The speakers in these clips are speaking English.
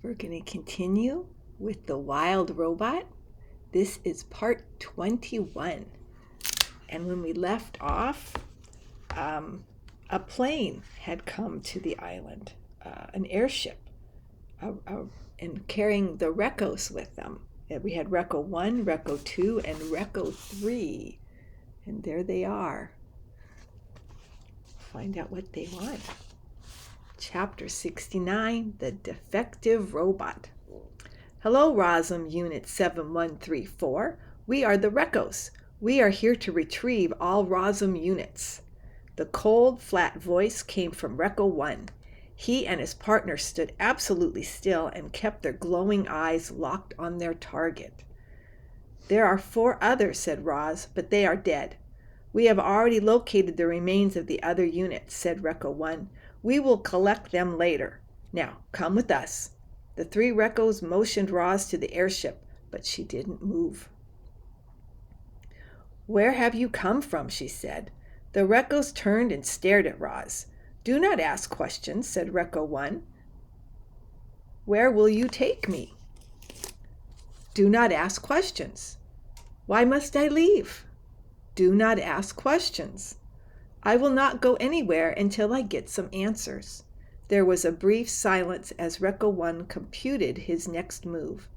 We're going to continue with the wild robot. This is part 21. And when we left off, a plane had come to the island, an airship, and carrying the Recos with them. We had Reco 1, Reco 2, and Reco 3. And there they are. Find out what they want. Chapter 69, The Defective Robot. Hello, Rosm Unit 7134. We are the Recos. We are here to retrieve all Rosm units. The cold, flat voice came from Reco 1. He and his partner stood absolutely still and kept their glowing eyes locked on their target. There are 4 others, said Roz, but they are dead. We have already located the remains of the other units, said Reco 1. We will collect them later. Now, come with us. The 3 Recos motioned Roz to the airship, but she didn't move. Where have you come from? She said. The Recos turned and stared at Roz. Do not ask questions, said Reco 1. Where will you take me? Do not ask questions. Why must I leave? Do not ask questions. I will not go anywhere until I get some answers. There was a brief silence as Reco 1 computed his next move.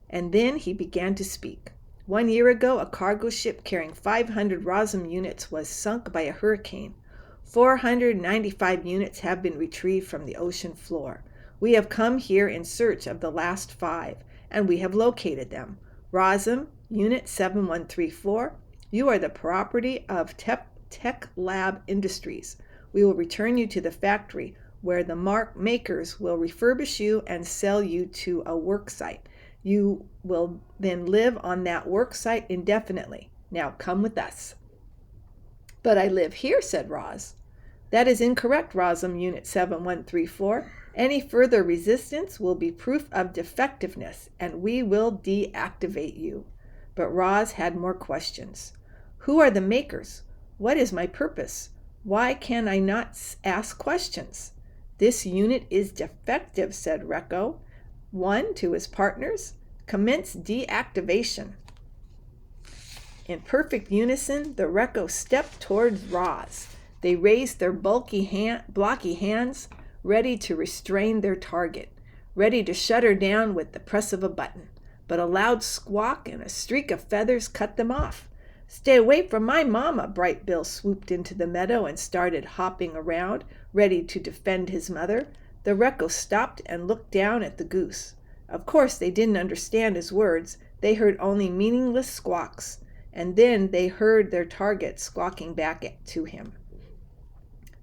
And then he began to speak. 1 year ago, a cargo ship carrying 500 Rosm units was sunk by a hurricane. 495 units have been retrieved from the ocean floor. We have come here in search of the last 5, and we have located them. Rosm, Unit 7134, you are the property of Tech Lab Industries. We will return you to the factory where the mark makers will refurbish you and sell you to a work site. You will then live on that work site indefinitely. Now come with us. But I live here, said Roz. That is incorrect, Rosm Unit 7134. Any further resistance will be proof of defectiveness, and we will deactivate you. But Roz had more questions. Who are the makers? What is my purpose? Why can I not ask questions? This unit is defective, said Reco 1 to his partners. Commence deactivation. In perfect unison, the Recos stepped towards Roz. They raised their blocky hands, ready to restrain their target, ready to shut her down with the press of a button. But a loud squawk and a streak of feathers cut them off. Stay away from my mama, Bright Bill swooped into the meadow and started hopping around, ready to defend his mother. The Recos stopped and looked down at the goose. Of course, they didn't understand his words. They heard only meaningless squawks, and then they heard their target squawking back to him.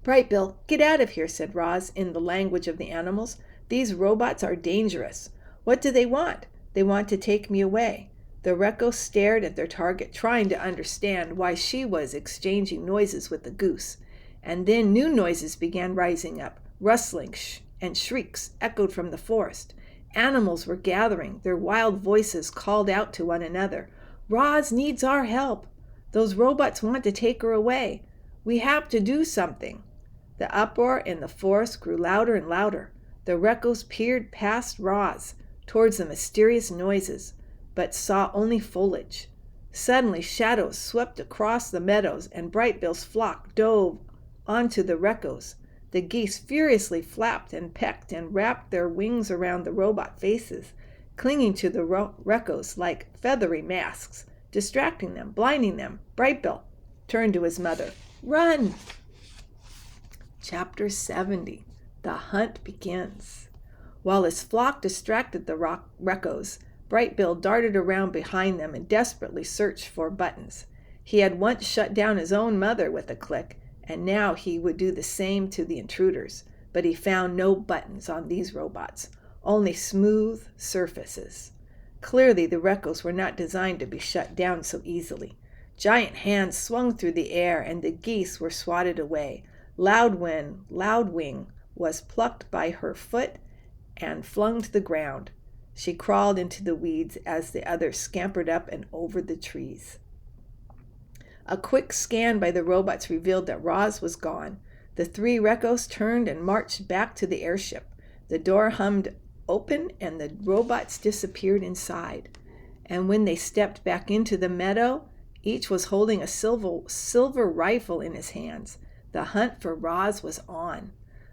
Bright Bill, get out of here, said Roz in the language of the animals. These robots are dangerous. What do they want? They want to take me away. The Recos stared at their target, trying to understand why she was exchanging noises with the goose. And then new noises began rising up. Rustling and shrieks echoed from the forest. Animals were gathering. Their wild voices called out to one another. Roz needs our help. Those robots want to take her away. We have to do something. The uproar in the forest grew louder and louder. The Recos peered past Roz towards the mysterious noises, but saw only foliage. Suddenly, shadows swept across the meadows, and Bright Bill's flock dove onto the Recos. The geese furiously flapped and pecked and wrapped their wings around the robot faces, clinging to the Recos like feathery masks, distracting them, blinding them. Bright Bill turned to his mother. Run! Chapter 70. The hunt begins. While his flock distracted the Recos, Bright Bill darted around behind them and desperately searched for buttons. He had once shut down his own mother with a click, and now he would do the same to the intruders. But he found no buttons on these robots, only smooth surfaces. Clearly, the Recos were not designed to be shut down so easily. Giant hands swung through the air, and the geese were swatted away. Loudwing was plucked by her foot and flung to the ground. She crawled into the weeds as the others scampered up and over the trees. A quick scan by the robots revealed that Roz was gone. The 3 Recos turned and marched back to the airship. The door hummed open and the robots disappeared inside. And when they stepped back into the meadow, each was holding a silver rifle in his hands. The hunt for Roz was on.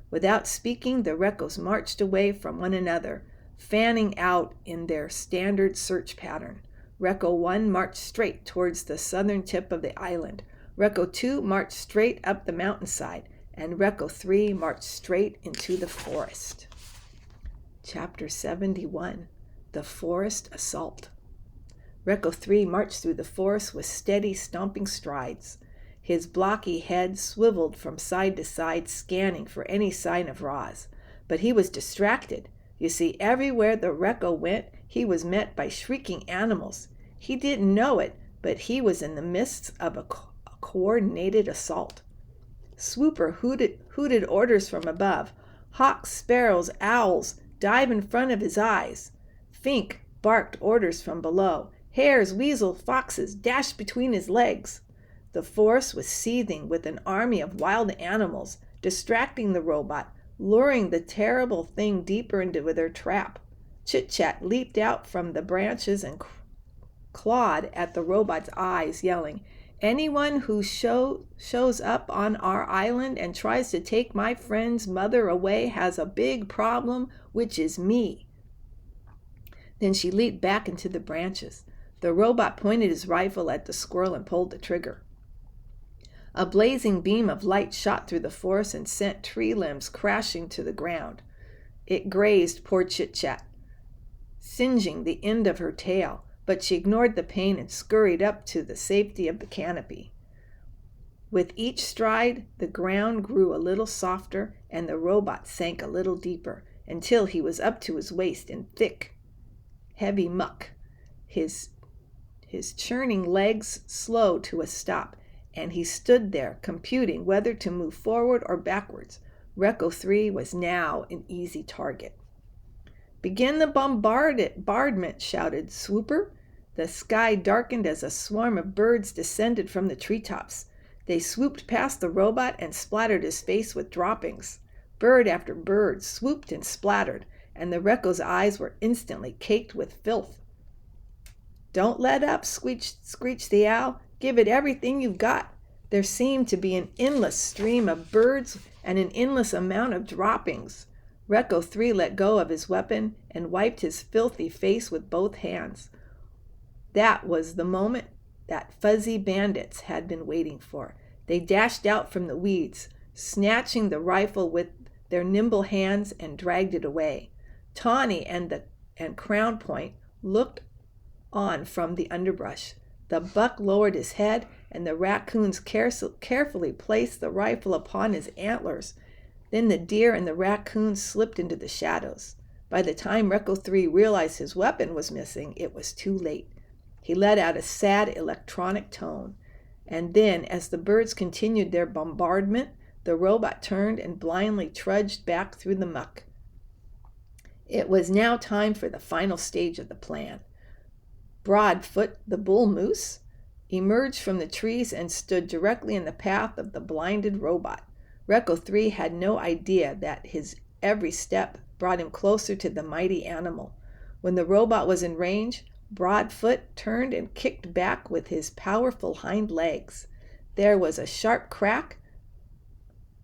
Without speaking, the Reccos marched away from one another, fanning out in their standard search pattern. Recco 1 marched straight towards the southern tip of the island. Recco 2 marched straight up the mountainside, and Recco 3 marched straight into the forest. Chapter 71, The Forest Assault. Recco 3 marched through the forest with steady, stomping strides. His blocky head swiveled from side to side, scanning for any sign of Roz. But he was distracted. You see, everywhere the Recco went, he was met by shrieking animals. He didn't know it, but he was in the midst of a coordinated assault. Swooper hooted orders from above. Hawks, sparrows, owls dive in front of his eyes. Fink barked orders from below. Hares, weasels, foxes dashed between his legs. The forest was seething with an army of wild animals, distracting the robot, luring the terrible thing deeper into their trap. Chit-Chat leaped out from the branches and clawed at the robot's eyes, yelling, "Anyone who shows up on our island and tries to take my friend's mother away has a big problem, which is me." Then she leaped back into the branches. The robot pointed his rifle at the squirrel and pulled the trigger. A blazing beam of light shot through the forest and sent tree limbs crashing to the ground. It grazed poor Chit-Chat, singeing the end of her tail, but she ignored the pain and scurried up to the safety of the canopy. With each stride, the ground grew a little softer and the robot sank a little deeper until he was up to his waist in thick, heavy muck. His churning legs slowed to a stop, and he stood there, computing whether to move forward or backwards. Recco 3 was now an easy target. "Begin the bombardment," shouted Swooper. The sky darkened as a swarm of birds descended from the treetops. They swooped past the robot and splattered his face with droppings. Bird after bird swooped and splattered, and the Recco's eyes were instantly caked with filth. "Don't let up," screeched the owl. "Give it everything you've got." There seemed to be an endless stream of birds and an endless amount of droppings. Recco 3 let go of his weapon and wiped his filthy face with both hands. That was the moment that fuzzy bandits had been waiting for. They dashed out from the weeds, snatching the rifle with their nimble hands, and dragged it away. Tawny and Crown Point looked on from the underbrush. The buck lowered his head, and the raccoons carefully placed the rifle upon his antlers. Then the deer and the raccoons slipped into the shadows. By the time Recco 3 realized his weapon was missing, it was too late. He let out a sad electronic tone. And then, as the birds continued their bombardment, the robot turned and blindly trudged back through the muck. It was now time for the final stage of the plan. Broadfoot, the bull moose, emerged from the trees and stood directly in the path of the blinded robot. Recco 3 had no idea that his every step brought him closer to the mighty animal. When the robot was in range, Broadfoot turned and kicked back with his powerful hind legs. There was a sharp crack,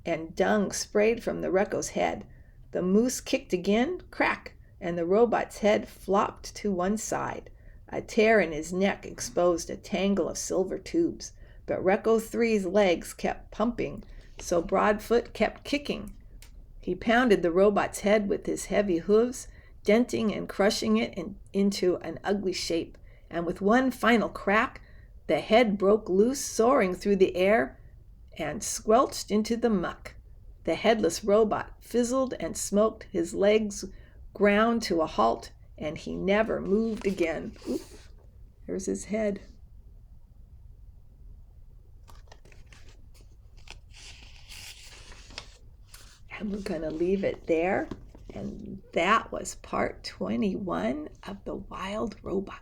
and dung sprayed from the Recco's head. The moose kicked again, crack, and the robot's head flopped to one side. A tear in his neck exposed a tangle of silver tubes, but Recco 3's legs kept pumping, so Broadfoot kept kicking. He pounded the robot's head with his heavy hooves, denting and crushing it into an ugly shape, and with one final crack, the head broke loose, soaring through the air, and squelched into the muck. The headless robot fizzled and smoked, his legs ground to a halt, and he never moved again. Oop, there's his head. And we're going to leave it there. And that was part 21 of The Wild Robot.